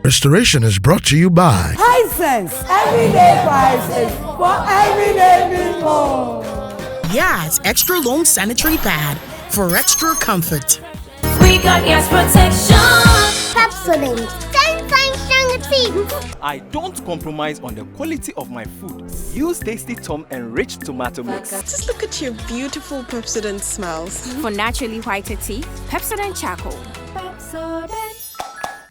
Restoration is brought to you by Hisense, everyday prices for everyday people. Yes, extra long sanitary pad for extra comfort. We got yes protection. Pepsodent, 10 times stronger teeth. I don't compromise on the quality of my food. Use Tasty Tom enriched tomato mix. Just look at your beautiful Pepsodent smiles. For naturally whiter teeth, Pepsodent Charcoal. Pepsodent.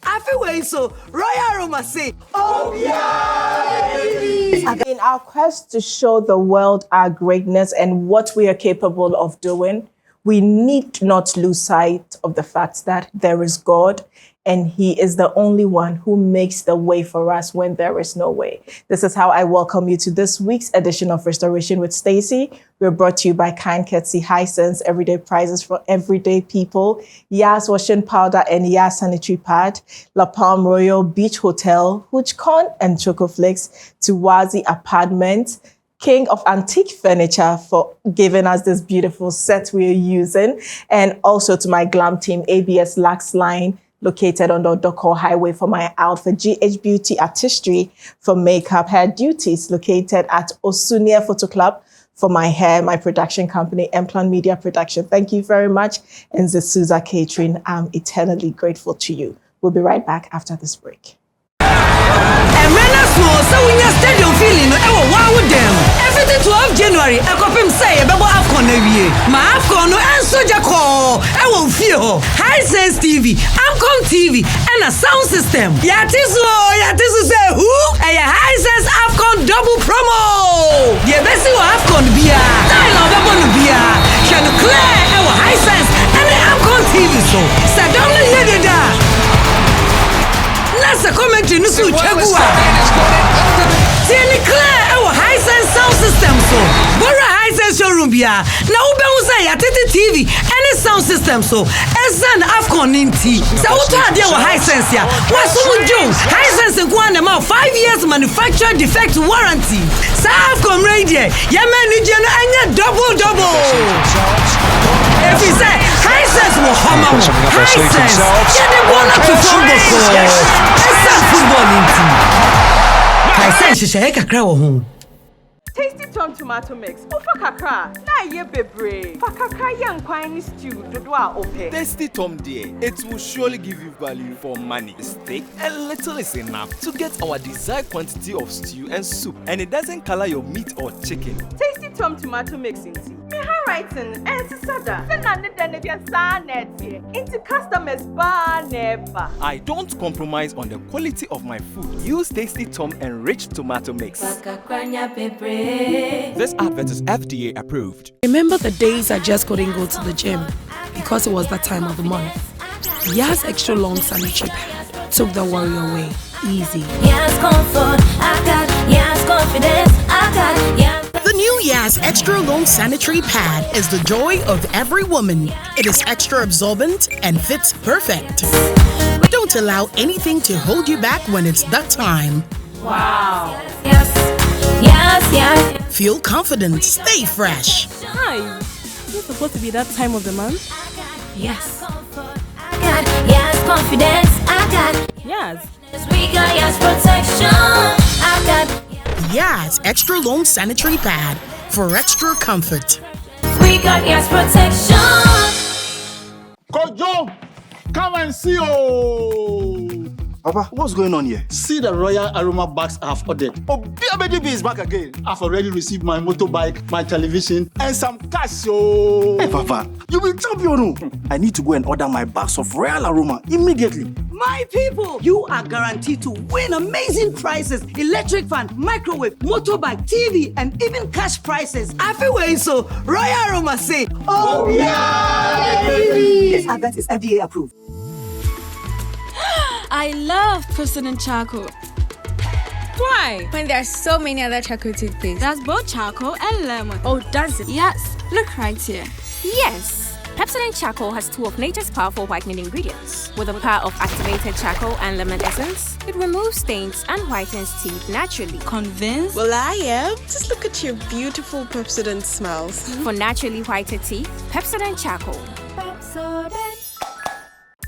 Everywhere so Royal Aroma say, oh yeah, baby. In our quest to show the world our greatness and what we are capable of doing, we need not lose sight of the fact that there is God and He is the only one who makes the way for us when there is no way. This is how I welcome you to this week's edition of Restoration with Stacey. We're brought to you by Kind Courtesy, Hisense, everyday prices for everyday people, Yas Washing Powder and Yas Sanitary Pad, La Palm Royal Beach Hotel, Hoochcon and Chocoflakes, to Wazi Apartment, King of Antique Furniture for giving us this beautiful set we're using, and also to my glam team, ABS Lux Line, located on the Doko Highway for my outfit, GH Beauty Artistry for makeup, hair duties, located at Osunia Photo Club for my hair, my production company, Emplan Media Production. Thank you very much. And Zasuza Catering, I'm eternally grateful to you. We'll be right back after this break. Stadium feeling, everything 12 January, I copy say about AFCON every year. My AFCON and Soja Call, I won't feel Hisense TV, AMCOM TV, and a sound system. Yatisu say who? A Hisense AFCON double promo. The best you AFCON beer, style of a beer, can clear our Hisense and the AMCON TV so. Sadonga Yedida. Nasa commentary no so chagua. Tieni clear our Hisense sound system so. Bora Hisense showroom bia. Na ube usa ya TV any sound system so. Esan AFCON ninti. Sa uto ade our Hisense ya. Wasumu Jones Hisense nko na ma 5 years manufacturer defect warranty. Sa AFCON radio. Ya manager no anya double. If you say Hisense will hama Hisense. Ya de bona to football. Esan football ninti. Hisense sheshe kakra wo ho. Tasty Tom tomato mix. Ofa kakra. Na ye bebre. Fa kakra yan kwan stew dodo a ope. Tasty Tom dear, it will surely give you value for money. Steak and little is enough to get our desired quantity of stew and soup, and it doesn't color your meat or chicken. Tasty Tom tomato mix into writing and sada. Into customers bar never. I don't compromise on the quality of my food. Use Tasty Tom enriched tomato mix. This advert is FDA approved. Remember the days I just couldn't go to the gym because it was that time of the month? Yas extra long sanitary pad took the worry away. Easy. Yes, comfort. I got yes, confidence. I got yes. The new Yas Extra Long Sanitary Pad is the joy of every woman. It is extra absorbent and fits perfect. Don't allow anything to hold you back when it's that time. Wow. Yes. Feel confident, stay fresh. Hi. Is it supposed to be that time of the month? Yes. I got yes, confidence. I got Yes. we got yes, protection. I got Yas Extra Long Sanitary Pad for extra comfort. we got yes, protection. Kojo, come and see oh. Papa, what's going on here? See the Royal Aroma bags I have ordered. Oh, BBB is back again. I've already received my motorbike, my television, and some cash. Oh. Hey, Papa, you will champion. I need to go and order my bags of Royal Aroma immediately. My people, you are guaranteed to win amazing prizes, electric fan, microwave, motorbike, TV, and even cash prizes. Everywhere so Royal Aroma say, oh yeah, baby. This advert is FDA approved. I love Pepsodent Charcoal. Why? When there are so many other charcoal toothpaste. That's both charcoal and lemon. Oh, does it? Yes, look right here. Yes. Pepsodent Charcoal has two of nature's powerful whitening ingredients. With the power of activated charcoal and lemon essence, it removes stains and whitens teeth naturally. Convinced? Well, I am. Just look at your beautiful Pepsodent smiles. For naturally whiter teeth, Pepsodent Charcoal.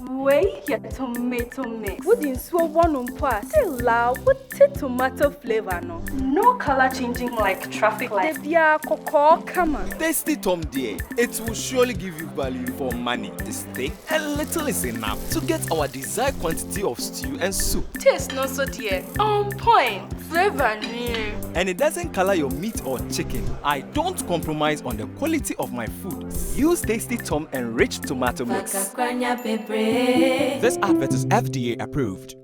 Wait, your tomato mix. Wouldn't swap one on pass. Still loud with tomato flavor, no. No color changing like traffic light. Devia cocoa, come on. Tasty Tom dear, it will surely give you value for money. The steak and little is enough to get our desired quantity of stew and soup. Taste not so dear. On point. Flavor near. And it doesn't color your meat or chicken. I don't compromise on the quality of my food. Use Tasty Tom enriched tomato mix. This advert is FDA approved.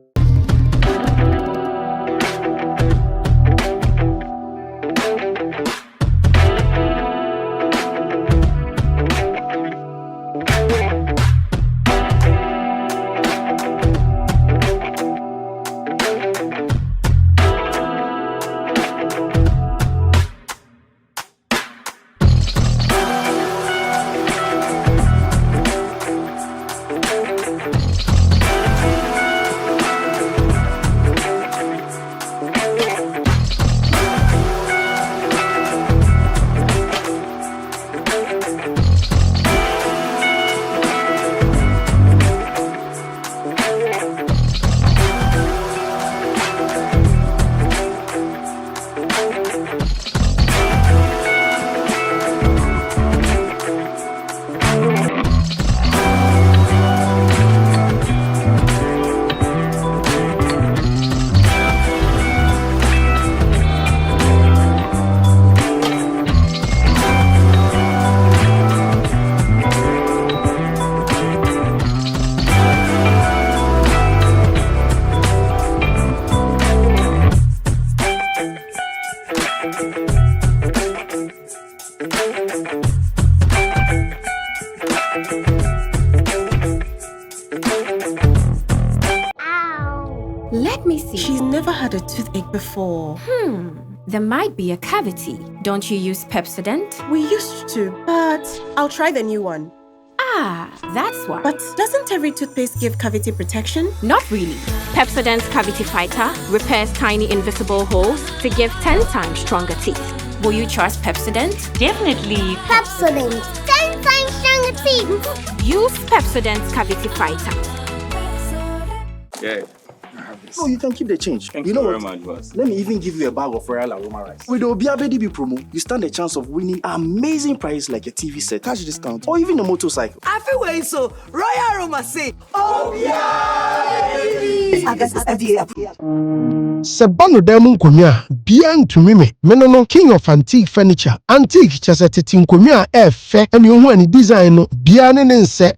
Let me see. She's never had a toothache before. There might be a cavity. Don't you use Pepsodent? We used to, but I'll try the new one. Ah, that's why. But doesn't every toothpaste give cavity protection? Not really. Pepsodent's Cavity Fighter repairs tiny invisible holes to give 10 times stronger teeth. Will you trust Pepsodent? Definitely. Pepsodent. 10 times stronger teeth. Use Pepsodent's Cavity Fighter. Yeah. No, you can keep the change. Thank you know very what? much, boss. Let me even give you a bag of Royal Aroma rice. With the OBABDB promo, you stand a chance of winning amazing prize like a TV set, cash discount, or even a motorcycle. I feel way so. Royal Aroma say, Sebano demu nkomia bia ntumi me no king of antique furniture antique chese tete nkomia efe ene ohu ani design no bia ne nse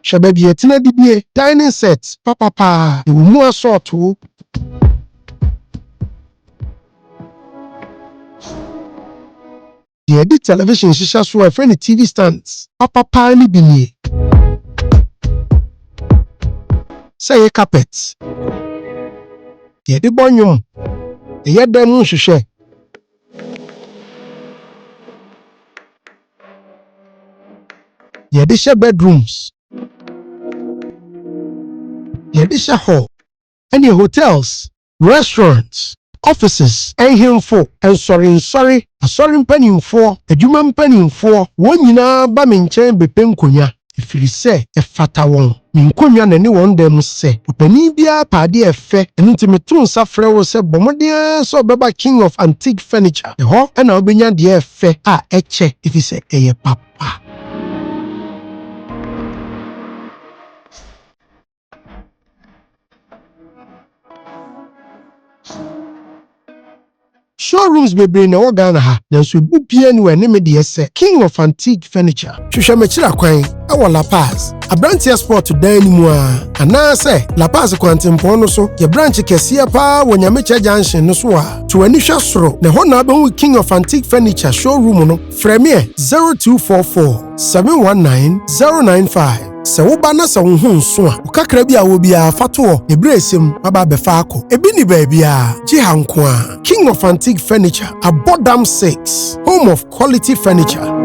Shababi etina dibie dining set papa emu assorto the edit television shisha so a friend TV stands papa ni binie say carpets the edit bonyum the yedem hwehwe the edit bedrooms the edit hall and your hotels restaurants offices and himfo and sorry mpanimfo adwuma mpanimfo won nyina ba me nkyɛn bepe nkonya ifiri sɛ efata won me nkonya na ne won dem sɛ opani bia paade efe enu ntimeto nsa frɛ wo sɛ bomodea so beba king of antique furniture ho na obenya de efe a eche ifi sɛ eye papa. Showrooms bebre na Ghana ha na so bu bia ni wani me de se king of antique furniture hwehwe mechira kwan e La Paz Abrantia Sport dan ni mu a ana se La Paz kwantempo no so ye branch kese pa wo Nyamecha Junction no so a to ani hwa soro na ho na be king of antique furniture showroom no frame 0244 719 095 se wo ba na se wo hu nso a wo kakra bi a wo bia fato ebresem aba be fa akọ ebi ni ba bia ji hanko a king of antique furniture Abodam 6 home of quality furniture.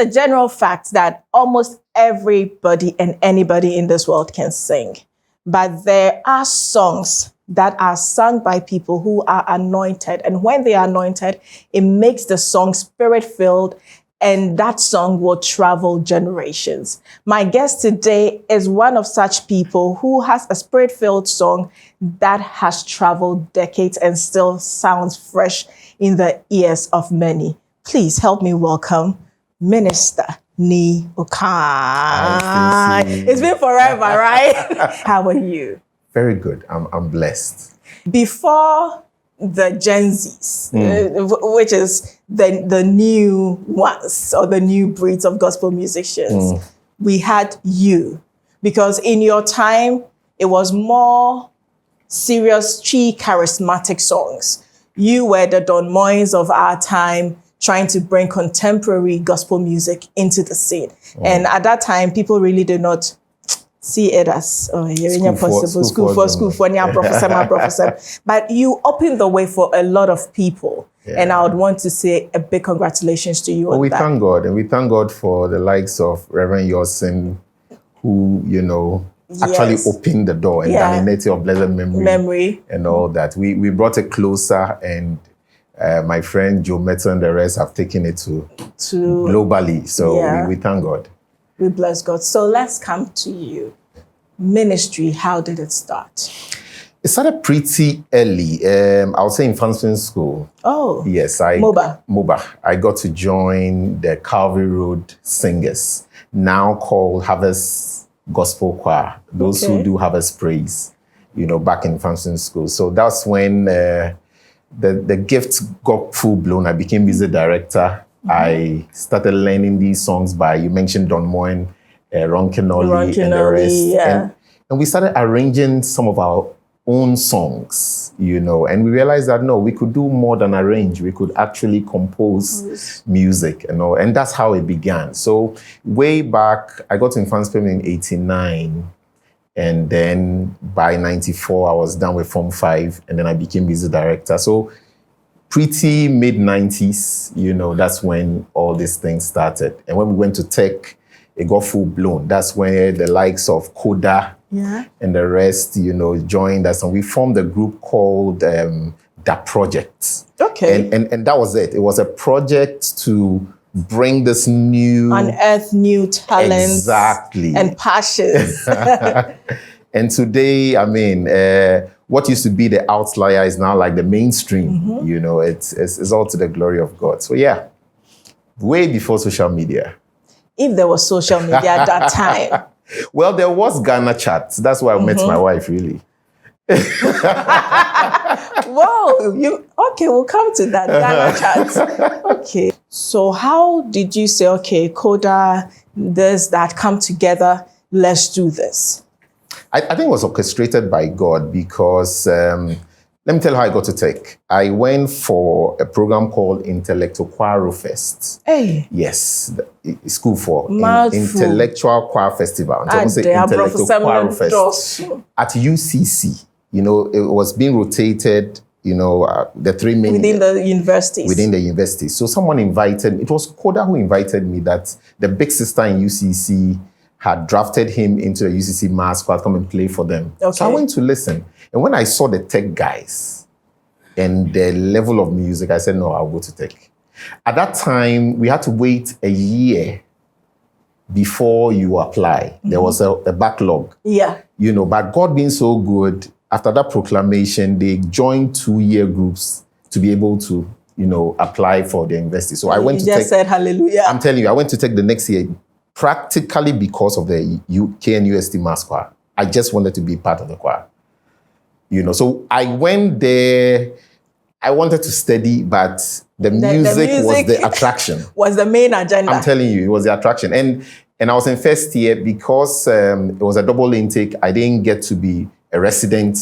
a general fact that almost everybody and anybody in this world can sing. But there are songs that are sung by people who are anointed. And when they are anointed, it makes the song spirit-filled, and that song will travel generations. My guest today is one of such people who has a spirit-filled song that has traveled decades and still sounds fresh in the ears of many. Please help me welcome Minister Nii Okai. It's been forever, right? How are you? Very good. I'm blessed. Before the Gen Zs, which is the new ones or the new breeds of gospel musicians, we had you. Because in your time, it was more serious, charismatic songs. You were the Don Moines of our time, trying to bring contemporary gospel music into the scene. And at that time, people really did not see it as school for. But you opened the way for a lot of people. Yeah. And I would want to say a big congratulations to you on that. Thank God. And we thank God for the likes of Reverend Yosin, who, actually opened the door, and Danny of blessed memory and all that. We brought it closer, and my friend Joe Metto and the rest have taken it to globally. So we thank God. We bless God. So let's come to you. Ministry, how did it start? It started pretty early. I would say in Franciscan school. Oh. Yes. MOBA. I got to join the Calvary Road Singers, now called Harvest Gospel Choir. Those who do Harvest Praise, back in Franciscan school. So that's when the gifts got full blown. I became music director. I started learning these songs by, you mentioned Don Moen, Ron Kenoli, and the rest. Yeah. And we started arranging some of our own songs, and we realized that, no, we could do more than arrange. We could actually compose music, and that's how it began. So way back, I got to Infants Payment in 89, and then by 94, I was done with Form 5, and then I became music director. So pretty mid-90s, that's when all these things started. And when we went to tech, it got full blown. That's when the likes of Koda and the rest, joined us. And we formed a group called The Project. Okay. And that was it. It was a project to bring this unearth new talents and passions. And today, what used to be the outlier is now like the mainstream. It's all to the glory of God. So way before social media. If there was social media at that time. Well, there was Ghana Chat. That's why I met my wife, really. Whoa, we'll come to that Ghana Chat. Okay. So how did you say, okay, Koda, this, that, come together, let's do this? I think it was orchestrated by God because, let me tell you how I got to tech. I went for a program called Intellectual Choir Fest. Hey. Yes, school for Intellectual Choir Festival. Intellectual Choir Fest at UCC. It was being rotated, the three main... Within the universities. Within the universities. So someone invited me. It was Koda who invited me, that the big sister in UCC had drafted him into the UCC mass choir to come and play for them. Okay. So I went to listen. And when I saw the tech guys and the level of music, I said, no, I'll go to tech. At that time, we had to wait a year before you apply. There was a backlog. Yeah. But God being so good, after that proclamation, they joined 2-year groups to be able to, apply for the university. So I went to tech. You just said hallelujah. I'm telling you, I went to tech the next year, practically because of the KNUST mass choir. I just wanted to be part of the choir. So I went there. I wanted to study, but the music was the attraction. Was the main agenda. I'm telling you, it was the attraction. And I was in first year because it was a double intake. I didn't get to be a resident,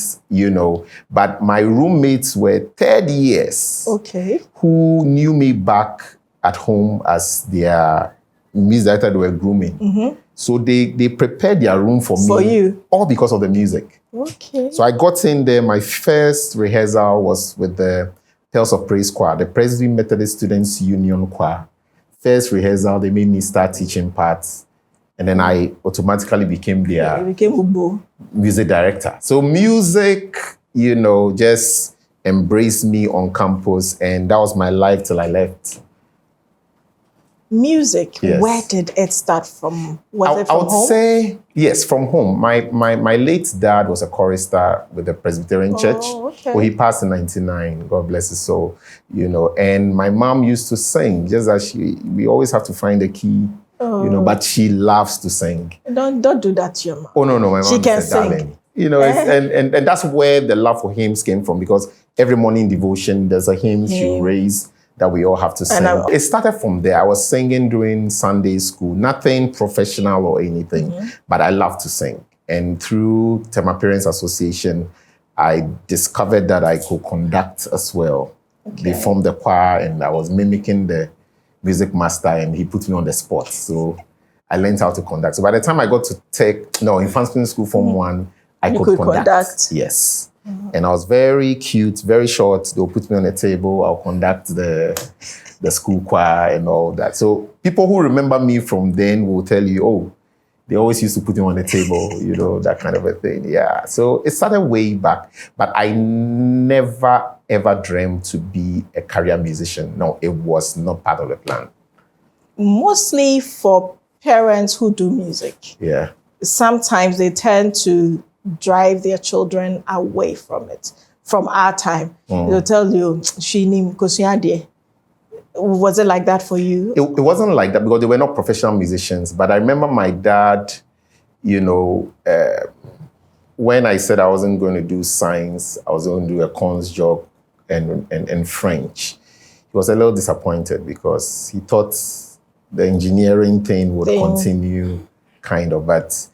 but my roommates were third years. Okay. Who knew me back at home as their music director they were grooming. So they prepared their room for me. For you? All because of the music. Okay. So I got in there. My first rehearsal was with the Tales of Praise Choir, the Presbyterian Methodist Students Union Choir. first rehearsal, they made me start teaching parts. And then I automatically became their music director. So music, you know, just embraced me on campus, and that was my life till I left. Music, Yes. where did it start from? Was it I from would home? say, yes, from home. My late dad was a chorister with the Presbyterian Church. Okay. Well, he passed in 1999, God bless his soul, you know. And my mom used to sing, just as we always have to find a key, you know, but she loves to sing. Don't do that to your mom. Oh, no, my mom She can is a sing. darling. You know, and that's where the love for hymns came from, because every morning devotion, there's a hymn she raised that we all have to sing. It started from there. I was singing during Sunday school, nothing professional or anything, but I love to sing. And through Tema Parents Association, I discovered that I could conduct as well. They formed the choir, and I was mimicking the music master, and he put me on the spot. So I learned how to conduct. So by the time I got to Infant School Form 1, I could conduct. Yes. And I was very cute, very short. They'll put me on a table. I'll conduct the school choir and all that. So people who remember me from then will tell you, oh, they always used to put me on the table, you know, that kind of a thing. Yeah. So it started way back. But I never, ever dreamed to be a career musician. No, it was not part of the plan. Mostly for parents who do music. Yeah. Sometimes they tend to drive their children away from it. From our time, they'll tell you, was it like that for you? It wasn't like that because they were not professional musicians. But I remember my dad, you know, when I said I wasn't going to do science, I was going to do a cons job and French. He was a little disappointed because he thought the engineering thing would continue, kind of. But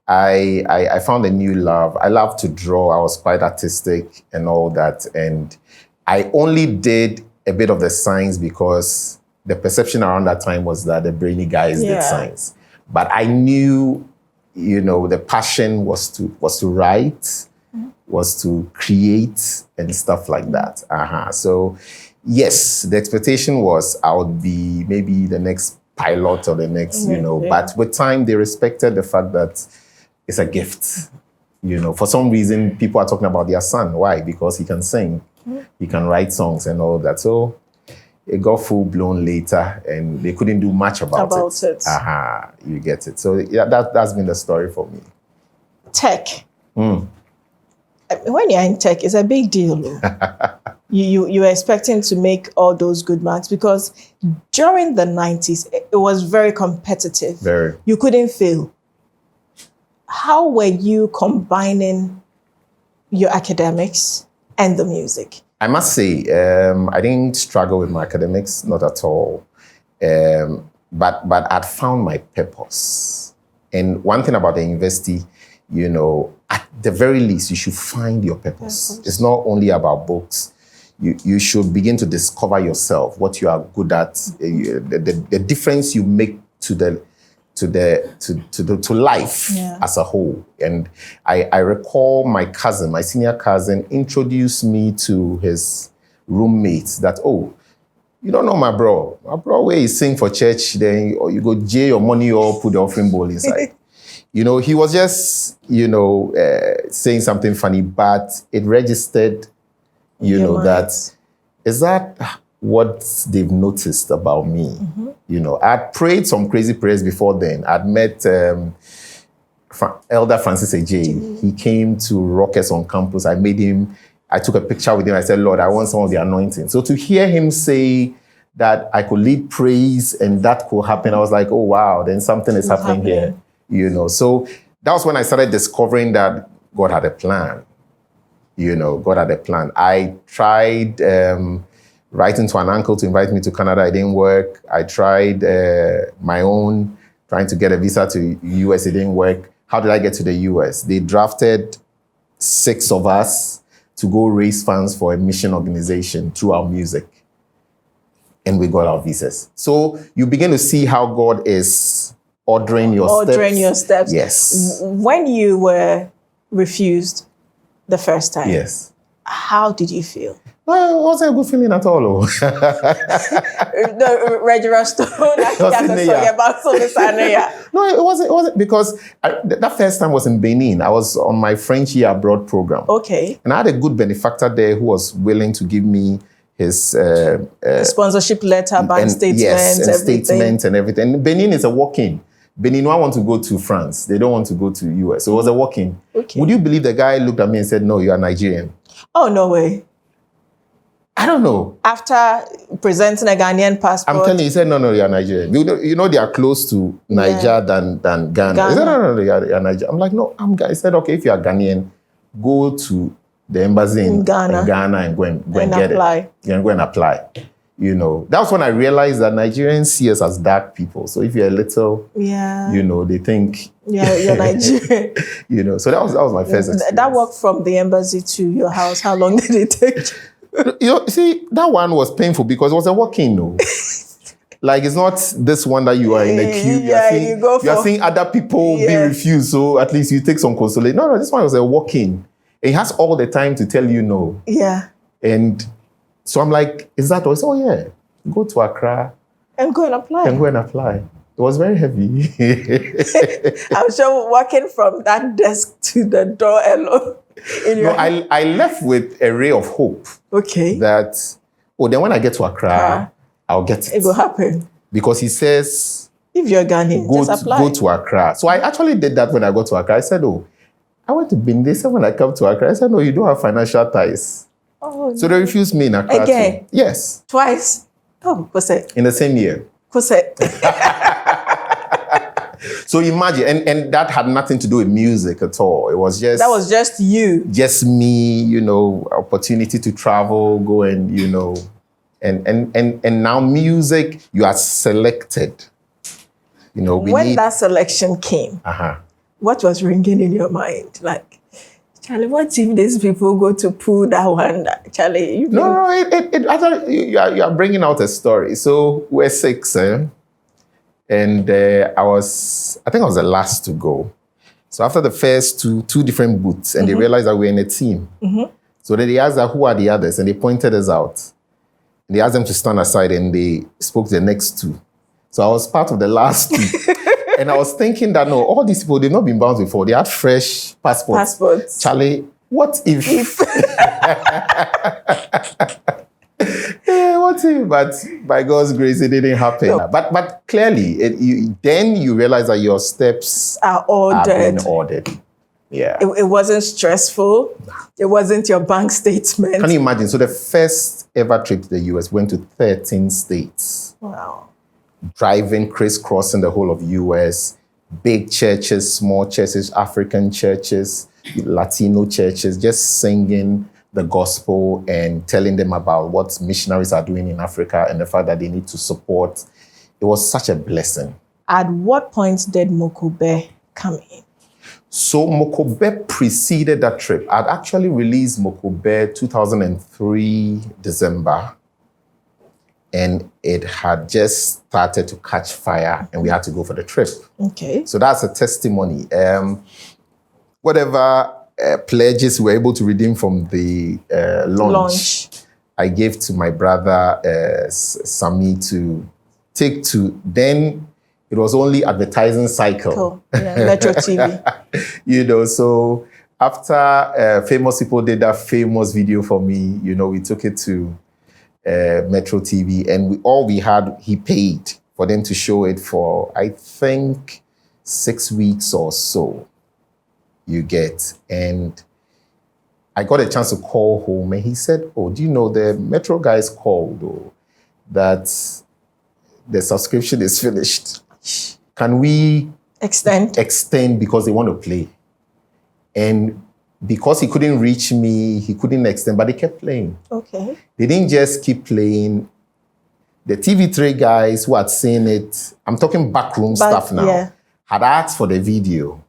I found a new love. I love to draw. I was quite artistic and all that. And I only did a bit of the science because the perception around that time was that the brainy guys did science. But I knew, you know, the passion was to write, was to create and stuff like that. So yes, the expectation was I would be maybe the next pilot or the next, you know, but with time they respected the fact that it's a gift. You know, for some reason, people are talking about their son. Why? Because he can sing, he can write songs and all that. So it got full-blown later, and they couldn't do much about it. You get it. So yeah, that's been the story for me. Tech. When you're in tech, it's a big deal. You're expecting to make all those good marks because during the 90s, it was very competitive. Very. You couldn't fail. How were you combining your academics and the music? I must say, I didn't struggle with my academics, not at all. But I'd found my purpose. And one thing about the university, you know, at the very least, you should find your purpose. It's not only about books. You should begin to discover yourself, what you are good at, the difference you make to life as a whole. And I recall my cousin, my senior cousin, introduced me to his roommates that, oh, you don't know my bro. My bro, where he sing for church, then or you go jay your money or put the offering bowl inside. You know, he was just, you know, saying something funny, but it registered, you know, that is that what they've noticed about me. You know, I'd prayed some crazy prayers before then. I'd met Elder Francis AJ. He came to Rockets on campus. I took a picture with him. I said, Lord, I want some of the anointing. So to hear him say that I could lead praise and that could happen, I was like, oh, wow, then something is happening here. You know, so that was when I started discovering that God had a plan. You know, God had a plan. I tried writing to an uncle to invite me to Canada. It didn't work. I tried my own, trying to get a visa to US. It didn't work. How did I get to the US? They drafted 6 of us to go raise funds for a mission organization through our music. And we got our visas. So you begin to see how God is ordering your steps. Yes. When you were refused the first time. Yes. How did you feel? Well, it wasn't a good feeling at all. The Regina Stone, I think that's a song about Solisania. No, it wasn't because that first time was in Benin. I was on my French year abroad program. Okay. And I had a good benefactor there who was willing to give me his sponsorship letter, bank statements, statements and everything. Benin is a walk-in. Beninois want to go to France. They don't want to go to US. So it was a walk-in. Okay. Would you believe the guy looked at me and said, "No, you are Nigerian"? Oh, no way. I don't know. After presenting a Ghanaian passport. I'm telling you, he said, no, you're Nigerian. You know they are close to Niger than Ghana. He said, no, you're Nigerian. I'm like, no, I'm Ghanaian. He said, okay, if you're Ghanaian, go to the embassy in Ghana and go and get apply. It. And go and apply. You know, that's when I realized that Nigerians see us as dark people. So if you're a little, you know, they think you're Nigerian. You know, so that was my first experience. That walk from the embassy to your house, how long did it take? You know, see, that one was painful because it was a walk-in, no. Like, it's not this one that you are in a queue. You are seeing other people be refused, so at least you take some consolation. No, this one was a walk-in. It has all the time to tell you no. Yeah. And so I'm like, is that all? He said, oh, yeah. Go to Accra. And go and apply. It was very heavy. I'm sure walking from that desk to the door alone. I left with a ray of hope. Okay. That, then when I get to Accra, I'll get it. It will happen. Because he says, if you're Ghanaian, just apply. Go to Accra. So I actually did that when I got to Accra. I said, I went to Benin. They said when I come to Accra, I said, no, you don't have financial ties. Oh, so they refused me in Accra. Again? Too. Yes. Twice? Oh, what's it? In the same year. What's it? So imagine, and that had nothing to do with music at all. It was just... That was just you. Just me, you know, opportunity to travel, go and, you know, and now music, you are selected. You know, when that selection came, what was ringing in your mind? Like, Charlie, what if these people go to pull that one? Charlie, you No, you are bringing out a story. So we're 6, and I think I was the last to go. So after the first two different booths, and they realized that we're in a team. So then they asked that, who are the others? And they pointed us out. And they asked them to stand aside, and they spoke to the next 2. So I was part of the last 2. And I was thinking that, no, all these people, they've not been bounced before. They had fresh passports. Charlie, what if? What if? But by God's grace, it didn't happen. No. But clearly, then you realize that your steps are ordered. Yeah. It wasn't stressful. It wasn't your bank statement. Can you imagine? So the first ever trip to the US went to 13 states. Wow. Driving, crisscrossing the whole of US, big churches, small churches, African churches, Latino churches, just singing the gospel and telling them about what missionaries are doing in Africa and the fact that they need to support. It was such a blessing. At what point did Mokobe come in? So Mokobe preceded that trip. I'd actually released Mokobe 2003 December. And it had just started to catch fire, and we had to go for the trip. Okay. So that's a testimony. Whatever pledges we were able to redeem from the launch, I gave to my brother Sami to take to. Then it was only advertising cycle. Cool. Yeah, Metro TV. You know, so after famous people did that famous video for me, you know, we took it to Metro TV, and all we had, he paid for them to show it for, I think, 6 weeks or so. You get, and I got a chance to call home, and he said, "Oh, do you know the Metro guys called that the subscription is finished? Can we extend because they want to play?" And because he couldn't reach me, he couldn't extend, but they kept playing. Okay. They didn't just keep playing. The TV3 guys who had seen it, I'm talking backroom stuff now, had asked for the video.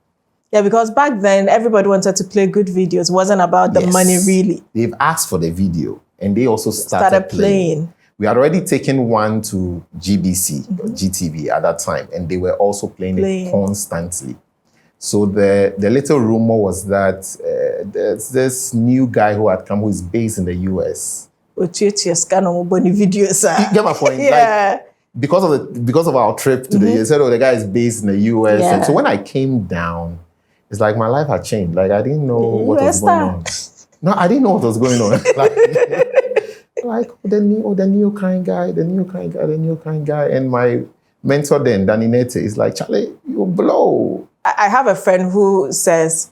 Yeah, because back then, everybody wanted to play good videos. It wasn't about the money, really. They've asked for the video, and they also started playing. We had already taken one to GBC, or GTV at that time, and they were also playing it constantly. So the little rumor was that there's this new guy who had come who is based in the US. You get my point? Yeah. Like, because of our trip to the US, said, the guy is based in the US. Yeah. And so when I came down, it's like my life had changed. Like I didn't know what was going on. No, I didn't know what was going on. like the Nii Okai guy. And my mentor then, Danny Nete, is like, Charlie, you blow. I have a friend who says,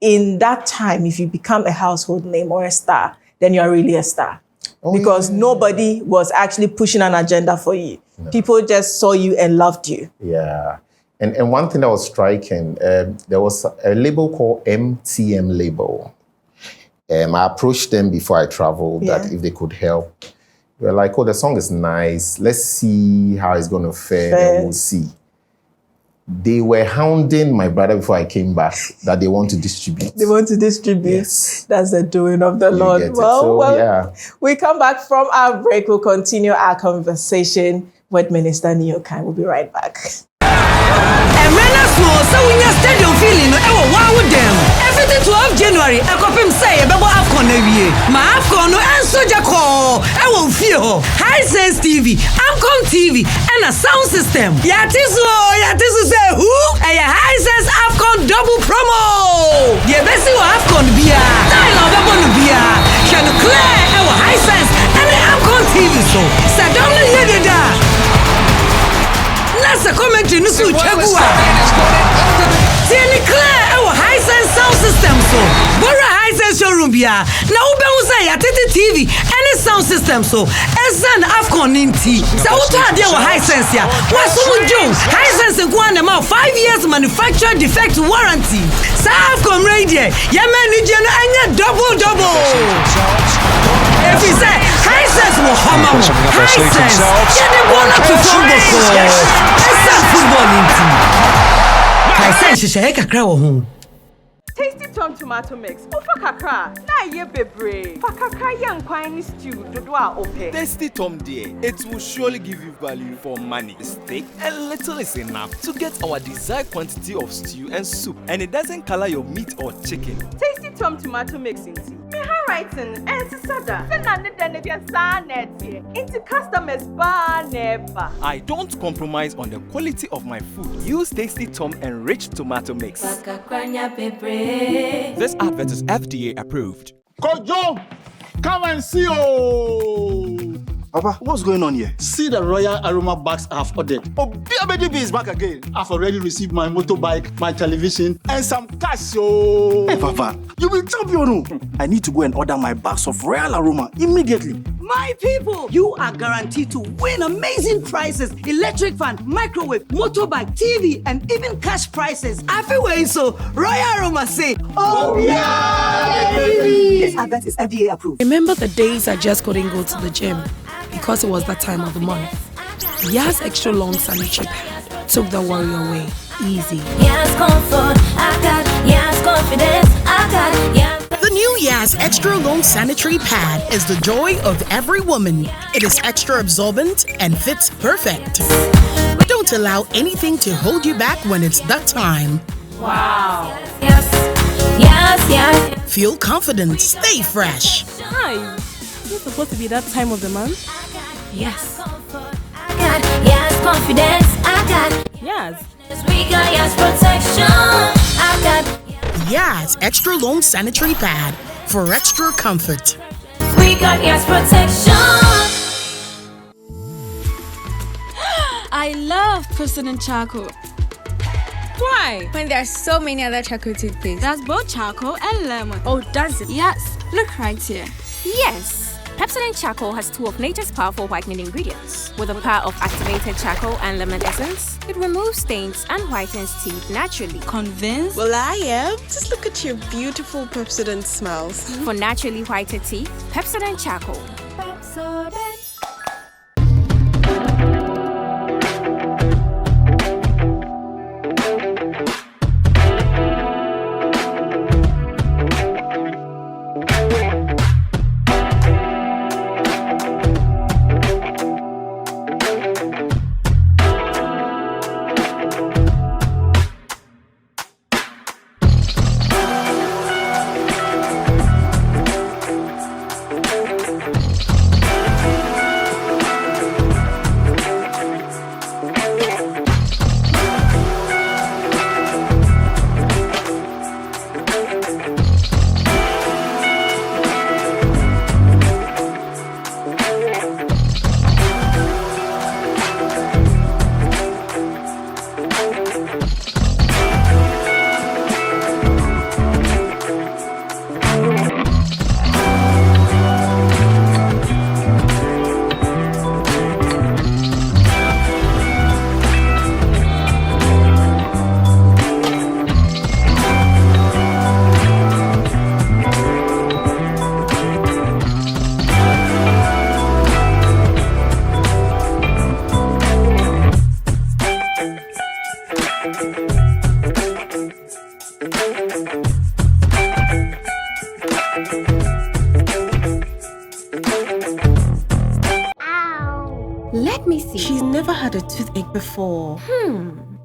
in that time, if you become a household name or a star, then you're really a star. Because nobody was actually pushing an agenda for you. No. People just saw you and loved you. Yeah. And one thing that was striking, there was a label called MTM Label. I approached them before I traveled that if they could help. They were like, the song is nice. Let's see how it's going to fare. Then we'll see. They were hounding my brother before I came back that they want to distribute. They want to distribute. Yes. That's the doing of the Lord. Yeah. We come back from our break. We'll continue our conversation with Minister Nii Okai. We'll be right back. Stadium feeling everything 12 January I copy say about AFCON my AFCON and Soja call I won't feel Hisense TV AFCON TV and a sound system this is who a Hisense AFCON double promo the best you AFCON beer style of the beer can clear our Hisense and the AFCON TV so don't hear that. That's a commentary no so chegua. Nii clear our Hisense sound system so. Bora Hisense showroom bia. Na ube say ya TV any sound system so. Ezan AFCON ninti. Sa uto ade our Hisense ya. Wasumu Jones Hisense nko na ma 5 years manufacturer defect warranty. Sa AFCON radio ya manage no anya double. If you say Hisense mo hama mo. Hisense ya de bona to football. It's football ninti. Hisense kakra wo ho. Tasty Tom tomato mix. Ofa kakra. Na ye bebre. Fa kakra yan kwan stew dodo a ope. Tasty Tom dear, it will surely give you value for money. Steak and little is enough to get our desired quantity of stew and soup, and it doesn't color your meat or chicken. Tasty Tom tomato mix into me handwriting and sada. Into customers bar never. I don't compromise on the quality of my food. Use Tasty Tom enriched tomato mix. This advert is FDA approved. Kojo, come and see you. Papa, what's going on here? See the Royal Aroma bags I have ordered. BABDB is back again. I've already received my motorbike, my television, and some cash. Hey, Papa, you will champion. I need to go and order my bags of Royal Aroma immediately. My people, you are guaranteed to win amazing prizes, electric fan, microwave, motorbike, TV, and even cash prizes. Everywhere, so Royal Aroma say, oh yeah, baby. This advert is FDA approved. Remember the days I just couldn't go to the gym because it was that time of the month. Yas extra long sanitary pad took the worry away. Easy. Yas comfort, I got Yas confidence, I got Yas. The new Yas Extra Long Sanitary Pad is the joy of every woman. It is extra absorbent and fits perfect. Don't allow anything to hold you back when it's that time. Wow. Yes. Feel confident, stay fresh. Hi. Is it supposed to be that time of the month? Yes. I got Yas confidence, I got Yes. We got Yas protection, I got Yas Extra Long Sanitary Pad for extra comfort. We got Yas protection. I love President Charcoal. Why? When there are so many other charcoal toothpaste. That's both charcoal and lemon. Oh, does it? Yes. Look right here. Yes. Pepsodent Charcoal has 2 of nature's powerful whitening ingredients. With the power of activated charcoal and lemon essence, it removes stains and whitens teeth naturally. Convinced? Well, I am. Just look at your beautiful Pepsodent smiles. For naturally whiter teeth, Pepsodent Charcoal. Pepsodent. see. She's never had a toothache before.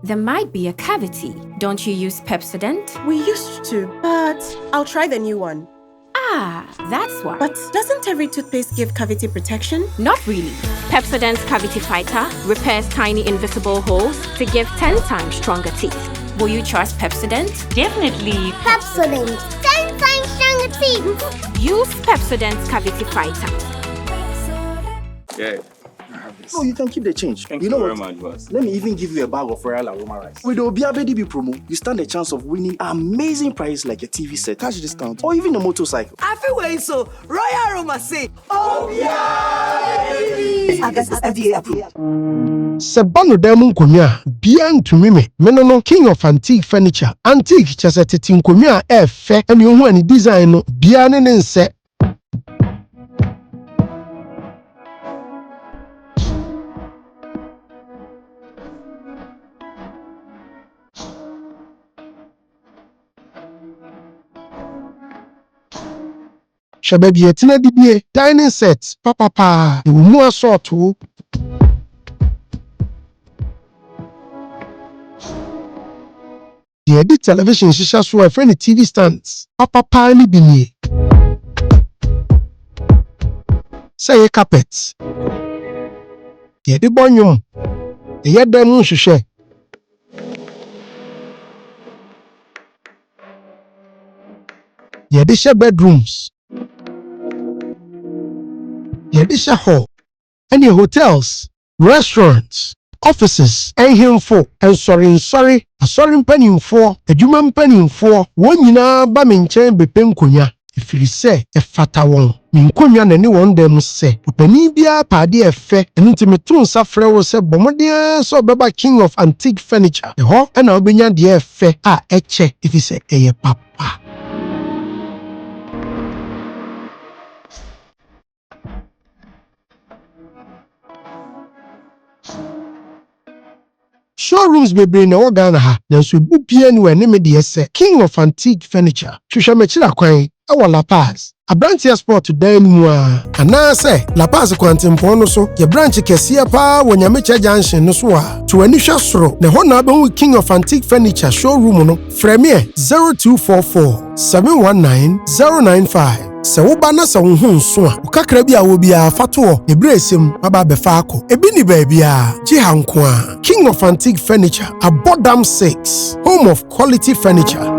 There might be a cavity. Don't you use Pepsodent? We used to, but I'll try the new one. Ah, that's why. But doesn't every toothpaste give cavity protection? Not really. Pepsodent's Cavity Fighter repairs tiny invisible holes to give 10 times stronger teeth. Will you trust Pepsodent? Definitely. Pepsodent. 10 times stronger teeth. Use Pepsodent's Cavity Fighter. Yeah. No, you can keep the change. Thank you know very what? much, boss. Let me even give you a bag of Royal Aroma rice. With the BDB promo, you stand a chance of winning amazing prize like a TV set, cash discount, or even a motorcycle. I feel way so. Royal Aroma say, August is FDA approved. Sebano demu nkomia bia ntumi me no king of antique furniture. Antique chese tete nkomia efe ene ohu ani design no bia ne nse. Shababi etina dibie dining set papa e mu assorto. The edit television shisha so a friend TV stands. Papa ni bini. Say carpet. The edit bonyum. The yedem shisha. The edit bedrooms. The edit hall. Any hotels, restaurants, offices, and himfo, and sorry, a sorry penny for, a human penny for, one yina baminchen be penkunya. If you say a fata one, minkunya any one them say, Penibia party a fe, and intimatun safra was a bomodia so baba king of antique furniture. The hawk and Albania dear fe, eche, if you say a papa. Showrooms bebre na Ghana ha nanso bu bia ni wani me de ese king of antique furniture hwehwe mechira kwan e La Paz Abrantia Sport dan mu ana se La Paz kwantempo no so ye branch kese pa wonyamecha junction no so a to ani hwa soro na ho na abahu king of antique furniture showroom no frame 0244 719 095 Se wo ba na se wo hu nso a ukakra bi a wo bia fato e bresem baba befa akọ ebi ni ba bia ji hanko a king of antique furniture Abodam 6 home of quality furniture.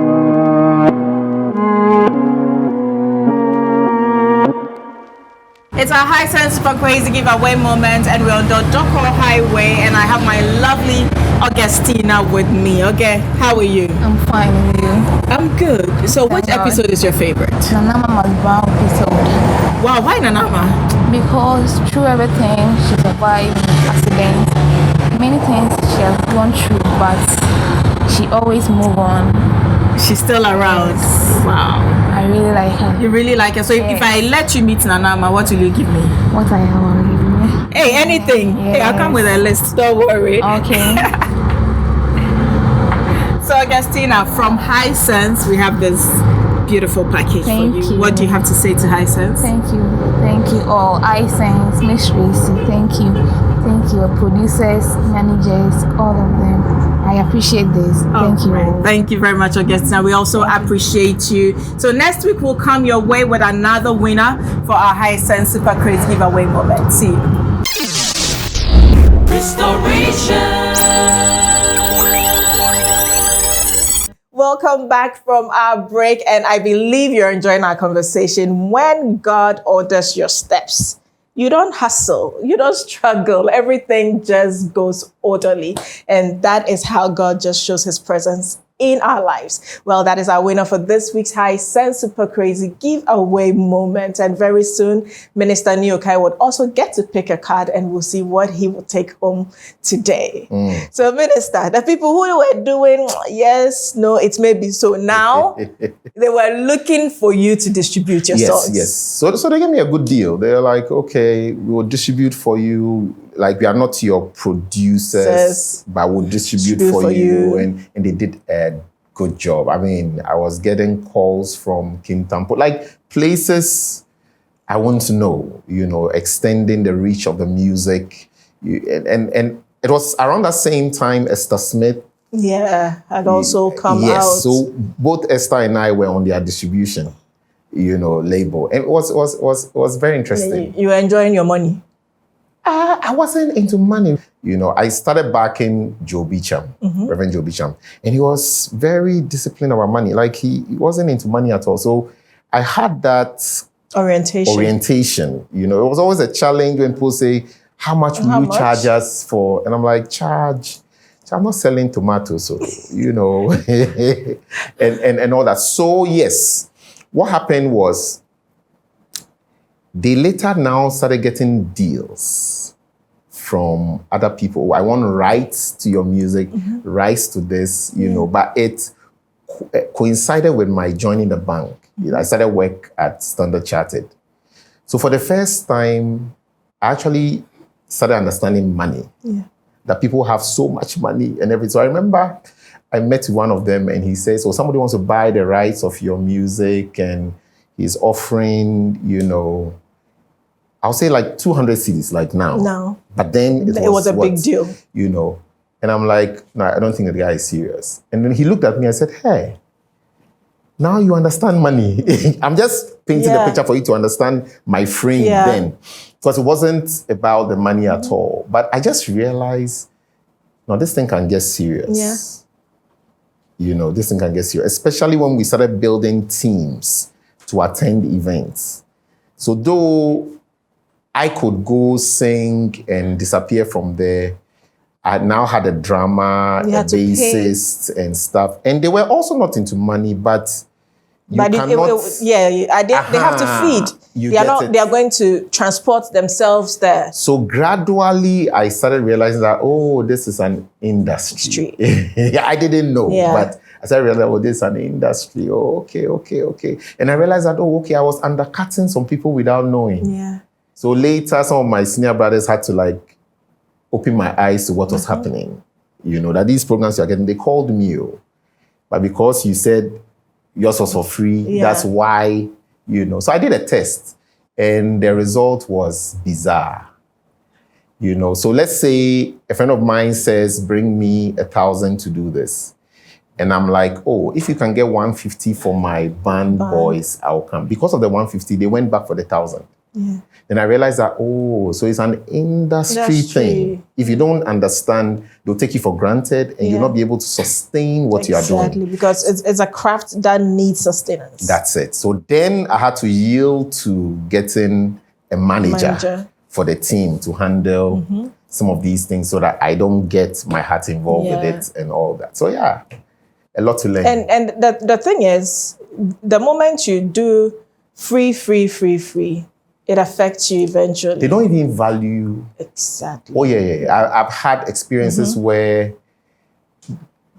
It's our High Sense Super Crazy giveaway moment, and we're on the Doko Highway, and I have my lovely Augustina with me. Okay, how are you? I'm fine, and you? I'm good. So, which episode is your favorite? Nanama Madbao episode. Wow, why Nanama? Because through everything, she survived accidents. Many things she has gone through, but she always move on. She's still around. Yes. Wow. I really like her. You really like her. So if I let you meet Nanama, what will you give me? What I want to give me? Hey, anything. Yes. Hey, I'll come with a list. Don't worry. Okay. So Augustina, from High Sense, we have this beautiful package for you. What do you have to say to High Sense? Thank you. Thank you all. High Sense, Miss Tracy, thank you. Thank you, producers, managers, all of them. I appreciate this. Thank you. Right. Thank you very much, Augustina. We also appreciate you. So next week we'll come your way with another winner for our High Sense Super Crazy giveaway moment. See you. Restoration. Welcome back from our break, and I believe you're enjoying our conversation. When God orders your steps, you don't hustle, you don't struggle, everything just goes orderly. And that is how God just shows his presence in our lives. Well, that is our winner for this week's High Sense Super Crazy giveaway moment. And very soon, Minister Nii Okai would also get to pick a card, and we'll see what he will take home today. So, Minister, the people who were doing yes, no, it may be so now, they were looking for you to distribute your songs. Yes. So they gave me a good deal. They're like, okay, we will distribute for you. Like, we are not your producers, but we'll distribute for you. And they did a good job. I mean, I was getting calls from Kim Tampo, like places I want to know, extending the reach of the music, And it was around that same time Esther Smith had also come out. Yes, so both Esther and I were on their distribution, label. And it was very interesting. You were enjoying your money? I wasn't into money. I started backing Joe Beecham, Reverend Joe Beecham, and he was very disciplined about money. Like he wasn't into money at all. So I had that orientation. It was always a challenge when people say, how much will you charge us for? And I'm like, charge. I'm not selling tomatoes, so, and all that. So yes, what happened was they later now started getting deals from other people. I want rights to your music, rights to this, but it coincided with my joining the bank. I started work at Standard Chartered. So for the first time, I actually started understanding money. That people have so much money and everything. So I remember I met one of them and he says, so somebody wants to buy the rights of your music and he's offering, I'll say like 200 CDs like now. No. But then it was a big deal. And I'm like, no, I don't think the guy is serious. And then he looked at me and said, hey, now you understand money. I'm just painting the picture for you to understand my frame then. Because it wasn't about the money at all. But I just realized, no, this thing can get serious. This thing can get serious. Especially when we started building teams to attend events. So though I could go sing and disappear from there, I now had a drama, a bassist and stuff. And they were also not into money, but they have to feed. They are going to transport themselves there. So gradually, I started realizing that, this is an industry. I didn't know, but I started realizing, this is an industry. Okay. And I realized that, I was undercutting some people without knowing. So later, some of my senior brothers had to open my eyes to what was happening. That these programs you're getting, they called me. But because you said yours was for free, that's why, So I did a test and the result was bizarre. So let's say a friend of mine says, bring me 1,000 to do this. And I'm like, if you can get 150 for my band boys, I'll come. Because of the 150, they went back for the 1,000. Then I realized that, so it's an industry thing. If you don't understand, they'll take you for granted and you'll not be able to sustain what you are doing. Exactly, because it's a craft that needs sustenance. That's it. So then I had to yield to getting a manager for the team to handle some of these things so that I don't get my heart involved with it and all that. So a lot to learn. And the thing is, the moment you do free, it affects you eventually. They don't even value. Exactly. I've had experiences where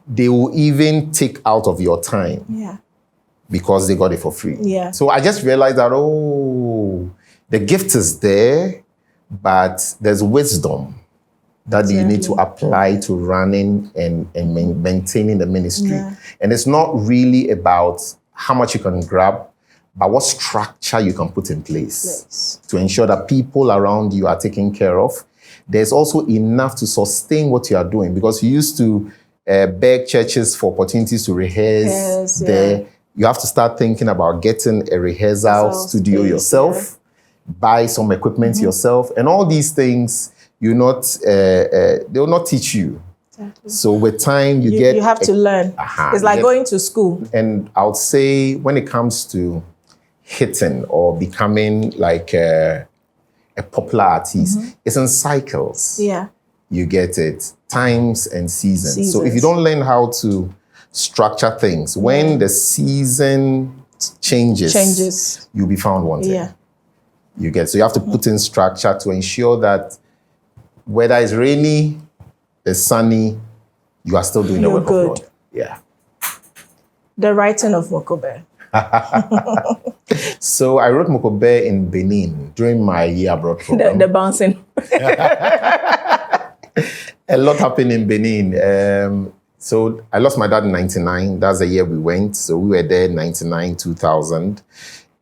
they will even take out of your time. Because they got it for free. So I just realized that, the gift is there, but there's wisdom that you need to apply to running and maintaining the ministry. And it's not really about how much you can grab, but what structure you can put in place to ensure that people around you are taken care of. There's also enough to sustain what you are doing, because you used to beg churches for opportunities to rehearse there. You have to start thinking about getting a rehearsal studio yourself, buy some equipment yourself, and all these things they will not teach you. So with time, you have to learn. It's like going to school. And I would say when it comes to hitting or becoming like a popular artist, it's in cycles. You get it. Times and seasons. So if you don't learn how to structure things, when the season changes, you'll be found wanting. You get, so you have to put in structure to ensure that whether it's rainy, it's sunny, you are still doing the work of God. The writing of Mokobe. So I wrote Mokobe in Benin during my year abroad program. The bouncing. A lot happened in Benin. So I lost my dad in 99. That's the year we went. So we were there in 99, 2000.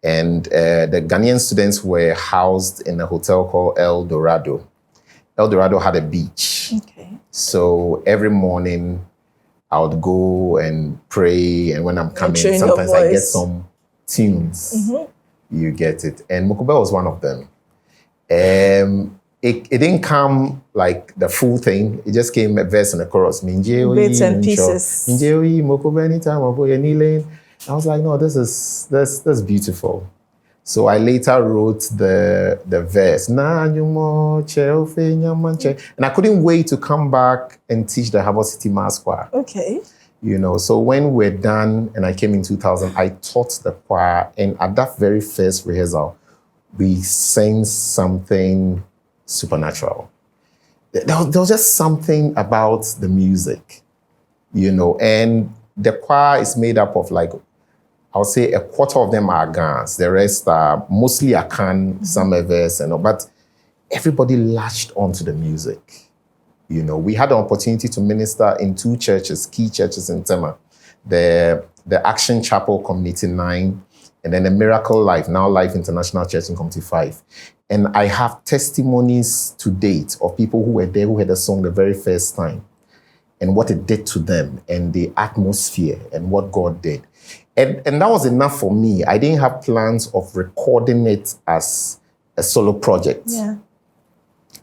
And the Ghanaian students were housed in a hotel called El Dorado. El Dorado had a beach. Okay. So every morning I would go and pray, and when I'm coming, train your sometimes I get voice. some tunes. Mm-hmm. You get it. And Mokobel was one of them. It didn't come like the full thing. It just came a verse and a chorus. Bits and pieces. I was like, no, this is beautiful. So I later wrote the verse. And I couldn't wait to come back and teach the Harbour City Mass Choir. Okay. You know, so when we're done and I came in 2000, I taught the choir. And at that very first rehearsal, we sang something supernatural. There was just something about the music, you know, and the choir is made up of like, I'll say a quarter of them are Gans. The rest are mostly Akan, some Evers, and all. But everybody latched onto the music. You know, we had the opportunity to minister in 2 churches, key churches in Tema. The Action Chapel Community 9, and then the Miracle Life, now Life International Church in Community 5. And I have testimonies to date of people who were there who heard the song the very first time and what it did to them and the atmosphere and what God did. And that was enough for me. I didn't have plans of recording it as a solo project. Yeah.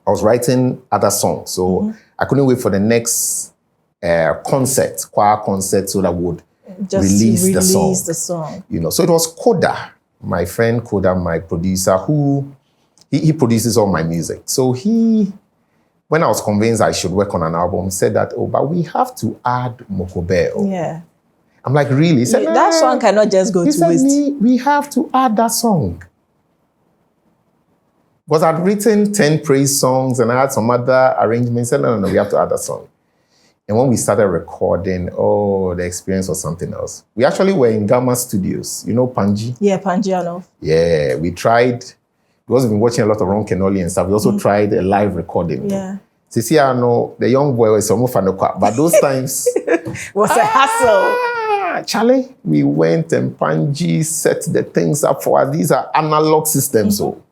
I was writing other songs. So I couldn't wait for the next choir concert, so that would Just release the song. You know, so it was Koda, my friend Koda, my producer, who he produces all my music. So when I was convinced I should work on an album, said that, but we have to add Mokobel. Yeah. I'm like, really? He said, that song cannot just go to waste. Nii, we have to add that song. Because I'd written 10 praise songs and I had some other arrangements. He said, no, we have to add that song. And when we started recording, the experience was something else. We actually were in Gamma Studios. You know Panji? Yeah, Panji, I know. Yeah, we tried, because we've been watching a lot of Ron Kenoli and stuff, we also tried a live recording. Yeah. See, I know the young boy was some fan of, but those times was a hassle. Charlie, we went and Panji set the things up for us. These are analog systems, so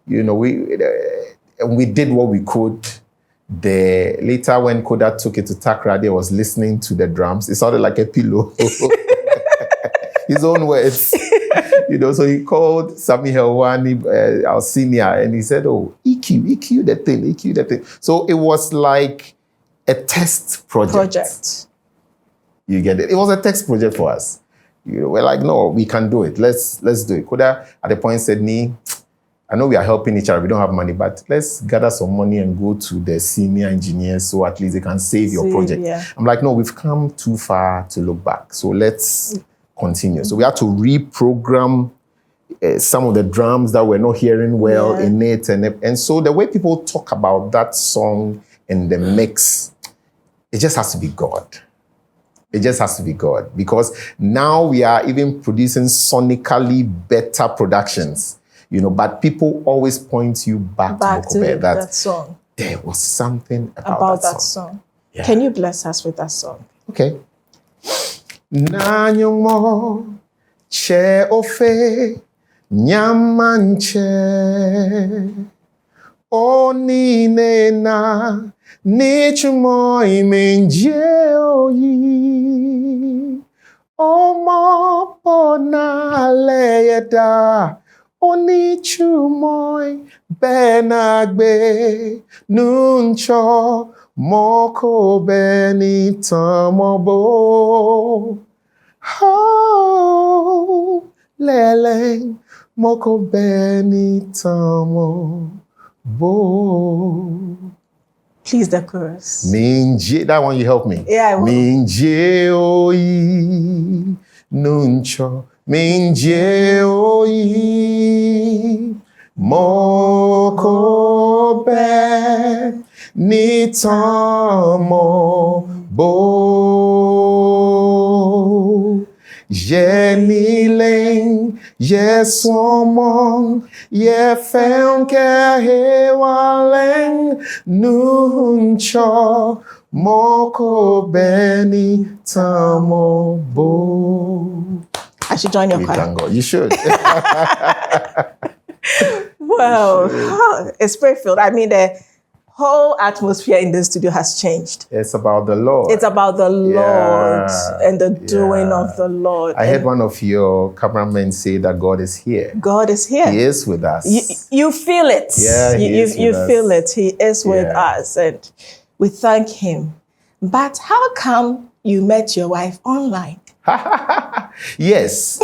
you know we did what we could. Later, when Koda took it to Takrady, I was listening to the drums. It sounded like a pillow. His own words. You know, so he called Sami Helwani, our senior, and he said, EQ the thing. So it was like a test project. You get it? It was a test project for us. You know, we're like, no, we can do it. Let's do it. Koda at the point said, Nii, I know we are helping each other. We don't have money, but let's gather some money and go to the senior engineers so at least they can save your project. Yeah. I'm like, no, we've come too far to look back. So let's continue. So we had to reprogram some of the drums that were not hearing well in it. And so the way people talk about that song and the mix, it just has to be God. It just has to be God. Because now we are even producing sonically better productions. You know, but people always point you back to that song. There was something about that song. Yeah. Can you bless us with that song? Okay. Nanyomo che ofe nyamanche onine na nichumo imenje oyi omo pona leyeda Onichumoy benagbe nuncho moko beni tamobo ho lele moko beni tamobo. Please, the chorus. Minje, that one you help me. Yeah, I will. Minje oyi nuncho. Minje oyi moko be ni tamo bo jenileng yesomong ye fenke hewaleng nuncho moko be ni tamo bo. I should join your choir. Thank God. You should. Well, it's spirit-filled. I mean, the whole atmosphere in the studio has changed. It's about the Lord. It's about the Lord and the doing of the Lord. I heard one of your cameramen say that God is here. God is here. He is with us. You feel it. Yeah, you feel it. He is with us, and we thank him. But how come you met your wife online? Yes.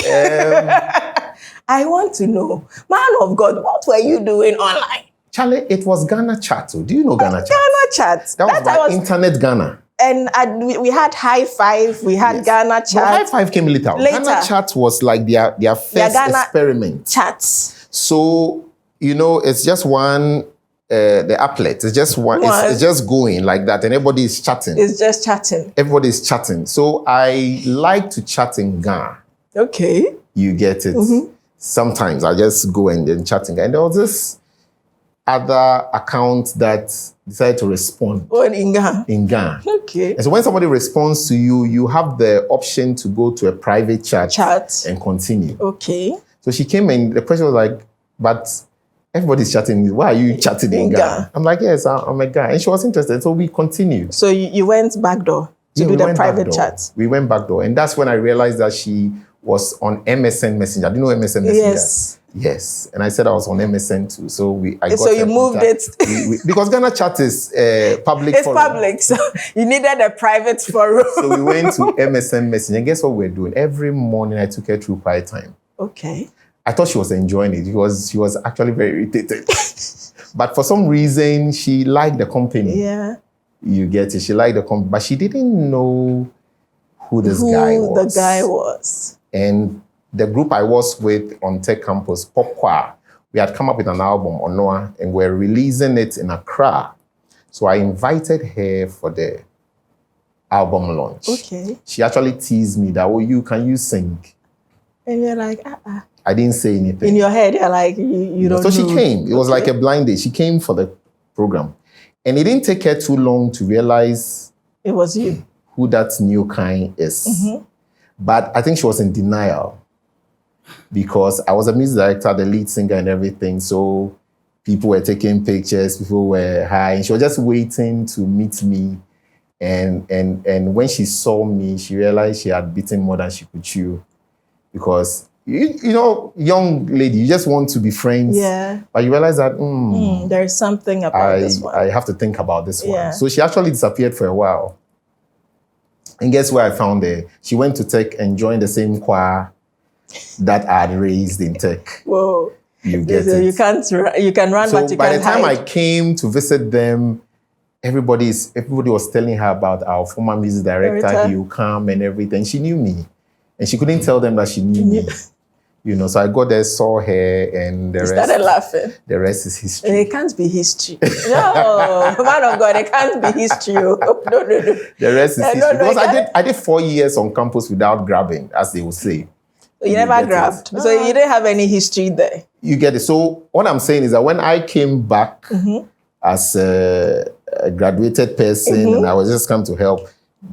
I want to know, man of God, what were you doing online? Charlie, it was Ghana Chat. Do you know Ghana Chat? Ghana Chat. That was Internet Ghana. And we had High Five, we had Ghana Chat. No, High Five came later. Ghana Chat was like their first experiment. Chats. So, it's just one, the applet. It's just one. It's just going like that, and everybody is chatting. It's just chatting. Everybody is chatting. So I like to chat in Ghana. Okay. You get it. Mm-hmm. Sometimes I just go and chat in Ghana. And there was this other account that decided to respond. Oh, in Ghana? In Ghana. Okay. And so when somebody responds to you, you have the option to go to a private chat and continue. Okay. So she came and the question was like, but everybody's chatting. Why are you chatting in Ghana? I'm like, yes, I'm a guy. And she was interested. So we continued. So you went back door to do the private chat? We went back door. And that's when I realized that she was on MSN Messenger. Do you know MSN Messenger? Yes. Yes, and I said I was on MSN too. So So you moved it because Ghana Chat is public. It's public, so you needed a private forum. So we went to MSN Messenger. And guess what we're doing? Every morning I took her through quiet time. Okay. I thought she was enjoying it because she was actually very irritated. But for some reason she liked the company. Yeah. You get it. She liked the company, but she didn't know who the guy was. And the group I was with on Tech Campus, Popqua, we had come up with an album, Onoa, and we're releasing it in Accra. So I invited her for the album launch. Okay. She actually teased me that, can you sing? And you're like, I didn't say anything. In your head, you're like, you don't know. So she came. It was like a blind date. She came for the program. And it didn't take her too long to realize it was you. Who that Nii Okai is. Mm-hmm. But I think she was in denial because I was a music director, the lead singer and everything. So people were taking pictures, people were high, and she was just waiting to meet me. And when she saw me, she realized she had bitten more than she could chew. Because, young lady, you just want to be friends. Yeah. But you realize that, there's something about this one. I have to think about this one. So she actually disappeared for a while. And guess where I found her? She went to Tech and joined the same choir that I had raised in Tech. Whoa. You get it. You can run, but you can't hide. By the time I came to visit them, everybody was telling her about our former music director. He will come and everything. She knew me. And she couldn't tell them that she knew me. So I got there, saw her, and the rest started laughing. The rest is history. It can't be history. No, man of God, it can't be history. No. The rest is history. Because I did 4 years on campus without grabbing, as they would say. So you never grabbed. So you didn't have any history there. You get it. So what I'm saying is that when I came back as a graduated person and I was just come to help,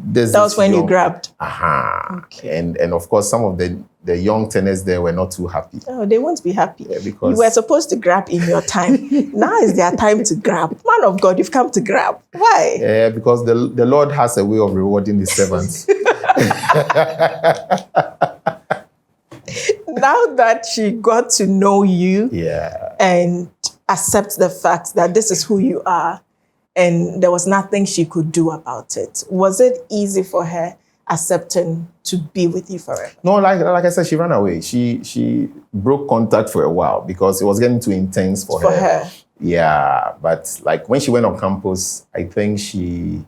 that was when you grabbed. Okay. And of course, some of the young tenants there were not too happy. Oh, they won't be happy. Yeah, because you were supposed to grab in your time. Now is their time to grab. Man of God, you've come to grab. Why? Yeah, because the Lord has a way of rewarding his servants. Now that she got to know you and accept the fact that this is who you are, and there was nothing she could do about it, was it easy for her accepting to be with you forever? No, like I said, she ran away. She broke contact for a while because it was getting too intense for her. Yeah, but like when she went on campus, I think she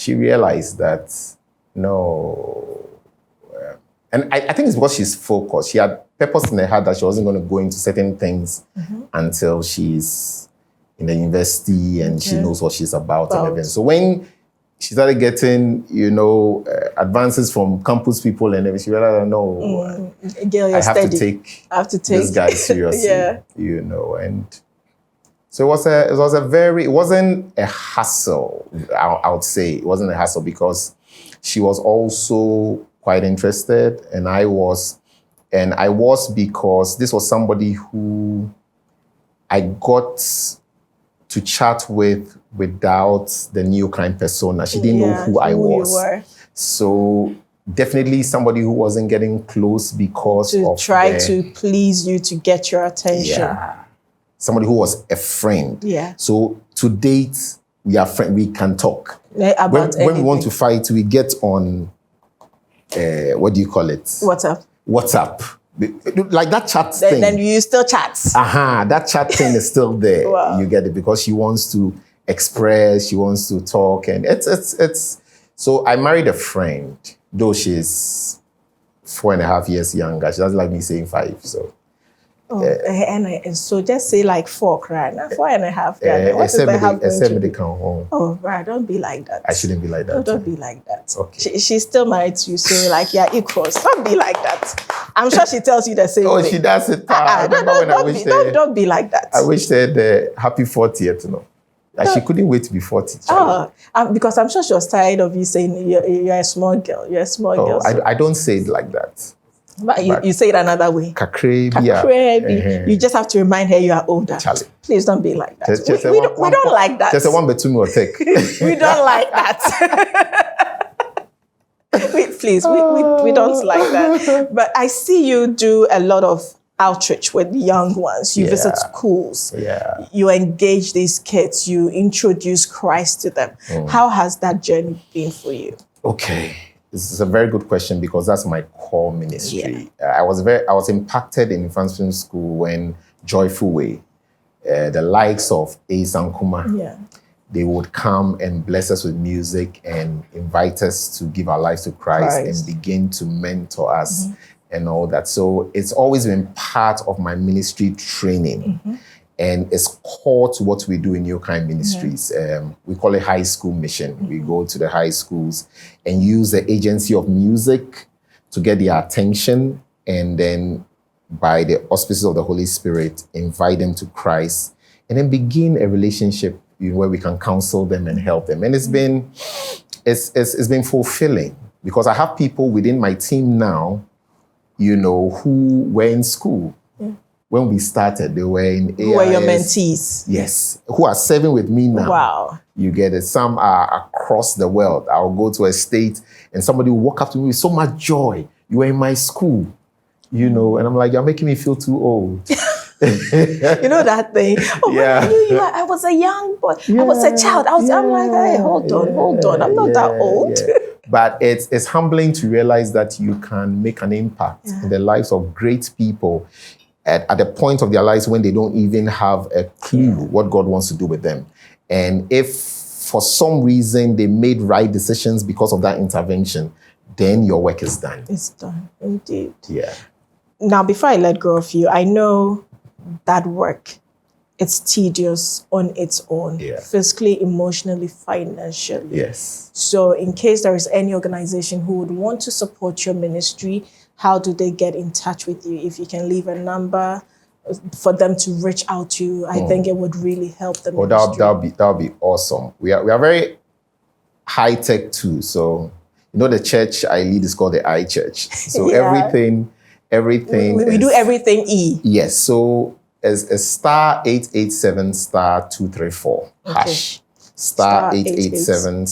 realized that and I think it's because she's focused. She had purpose in her heart that she wasn't going to go into certain things until she's in the university and she knows what she's about and everything. So when she started getting, advances from campus people and everything, she realized, girl, I have to take this guy seriously. And so it wasn't a hassle, I would say. It wasn't a hassle because she was also quite interested, and I was because this was somebody who I got to chat with without the Nii Okai persona. She didn't know who I was. You were. So definitely somebody who wasn't getting close because of try to please you, to get your attention. Yeah. Somebody who was a friend. Yeah. So to date, we are friends. We can talk. About when we want to fight, we get on, what do you call it? WhatsApp. Like that chat thing. Then you still chat. That chat thing is still there. Wow. You get it, because she wants to express, she wants to talk, and it's. So I married a friend, though she's 4.5 years younger. She doesn't like me saying 5. So. And so just say like 4, right? Now 4.5. What is the half going to be? Oh, right. Don't be like that. I shouldn't be like that. Don't be like that. Okay. She's still married to you, so like you're equals. Don't be like that. I'm sure she tells you the same thing. She does it. Don't be like that. I wish her the happy 40th, you know. She couldn't wait to be 40. Because I'm sure she was tired of you saying you're a small girl. You're a small girl. So. I don't say it like that. But you say it another way. Kakrebi. You just have to remind her you are older. Charlie. Please don't be like that. We don't like that. Just a one between or take. We don't like that. Please, we don't like that. But I see you do a lot of outreach with young ones. You visit schools. Yeah. You engage these kids. You introduce Christ to them. How has that journey been for you? Okay. This is a very good question, because that's my core ministry. I was impacted in infancy school when Joyful Way, the likes of Ace and Kuma, they would come and bless us with music and invite us to give our lives to Christ and begin to mentor us and all that. So it's always been part of my ministry training. And it's core to what we do in Nii Okai Ministries. We call it high school mission. We go to the high schools and use the agency of music to get their attention, and then by the auspices of the Holy Spirit, invite them to Christ, and then begin a relationship where we can counsel them and help them. And it's been fulfilling, because I have people within my team now, who were in school. When we started, they were in AIS. Who were your mentees? Yes, who are serving with me now. Wow. You get it. Some are across the world. I'll go to a state and somebody will walk up to me with so much joy. You were in my school, and I'm like, you're making me feel too old. You know that thing? I was a young boy. I was a child. I'm like, hey, hold on. I'm not that old. But it's humbling to realize that you can make an impact in the lives of great people at the point of their lives when they don't even have a clue what God wants to do with them. And if for some reason they made right decisions because of that intervention, then your work is done. It's done, indeed. Yeah. Now, before I let go of you, I know that work, it's tedious on its own, physically, emotionally, financially. Yes. So in case there is any organization who would want to support your ministry, how do they get in touch with you? If you can leave a number for them to reach out to you, I think it would really help them. That'll be awesome. We are very high tech too. So the church I lead is called the I Church. So everything. We do everything E. Yes. So as a *887 *234 hash. *887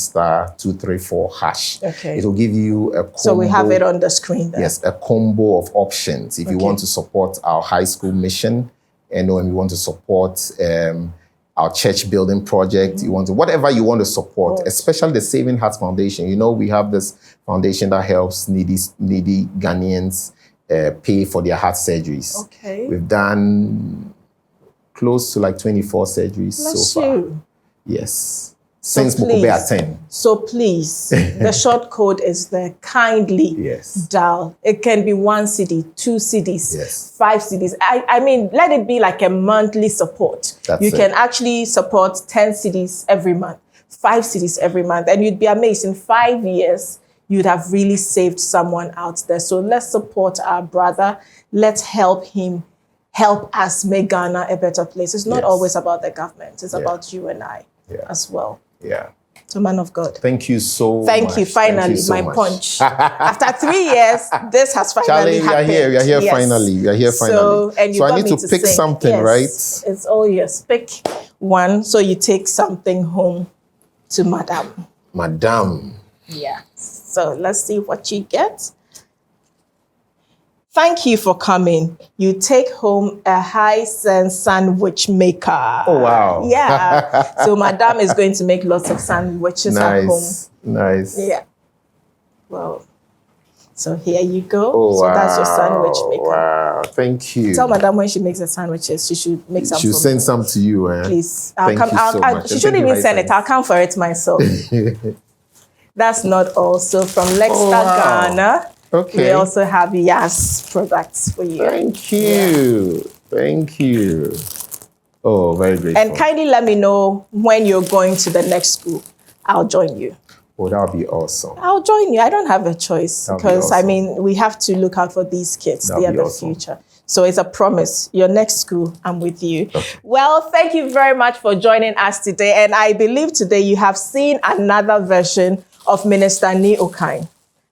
*234 hash. Okay. It will give you a combo. So we have it on the screen there. Yes, a combo of options. If you want to support our high school mission, and when you want to support our church building project, you want to, whatever you want to support, especially the Saving Hearts Foundation. We have this foundation that helps needy Ghanaians pay for their heart surgeries. Okay. We've done close to like 24 surgeries so far. Yes. Since Mukobe at 10. So please, the short code is the kindly dial. It can be 1 cedi, 2 cedis, 5 cedis. I mean, let it be like a monthly support. You can actually support 10 cedis every month, 5 cedis every month, and you'd be amazed. In 5 years, you'd have really saved someone out there. So let's support our brother. Let's help him help us make Ghana a better place. It's not always about the government. It's about you and I as well. Yeah. So, man of God. Thank you so much. Thank you. Finally, my punch. After 3 years, this has finally happened. We are here finally. We are here finally. So I need to pick sing. something, right? It's all yours. Pick one. So you take something home to Madam. Madam. Yeah. So let's see what you get. Thank you for coming. You take home a high-sense sandwich maker. Oh, wow. Yeah. So Madam is going to make lots of sandwiches at home. Nice. Yeah. Well, so here you go. Oh, so that's your sandwich maker. Wow. Thank you. Tell Madam when she makes the sandwiches, she should make some. She'll send some to you. Please. Thank you so much. She shouldn't even send it. I'll come for it myself. That's not all. So from Lexter Ghana. Okay. We also have Yas products for you. Thank you. Yeah. Thank you. Oh, very grateful. And kindly let me know when you're going to the next school. I'll join you. Oh, that would be awesome. I'll join you. I don't have a choice because, awesome. I mean, we have to look out for these kids. They are the future. So it's a promise. Your next school, I'm with you. Okay. Well, thank you very much for joining us today. And I believe today you have seen another version of Minister Nii Okai.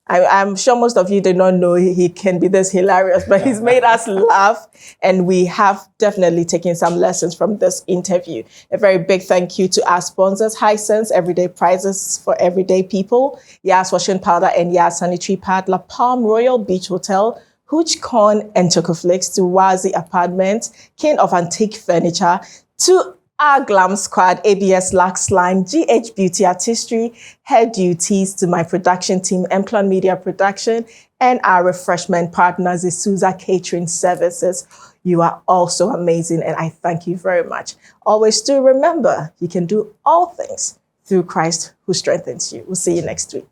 I'm sure most of you did not know he can be this hilarious, but he's made us laugh, and we have definitely taken some lessons from this interview. A very big thank you to our sponsors, Hisense, everyday prizes for everyday people, Yas Washing Powder and Yas Sanitary Pad, La Palm Royal Beach Hotel, Hooch Corn and Chocoflakes, to Wazi Apartments, King of Antique Furniture, to our glam squad, ABS Lux Line, GH Beauty Artistry, Hair Duties, to my production team, Emplon Media Production, and our refreshment partners, Isuza Catering Services. You are also amazing, and I thank you very much. Always do remember, you can do all things through Christ who strengthens you. We'll see you next week.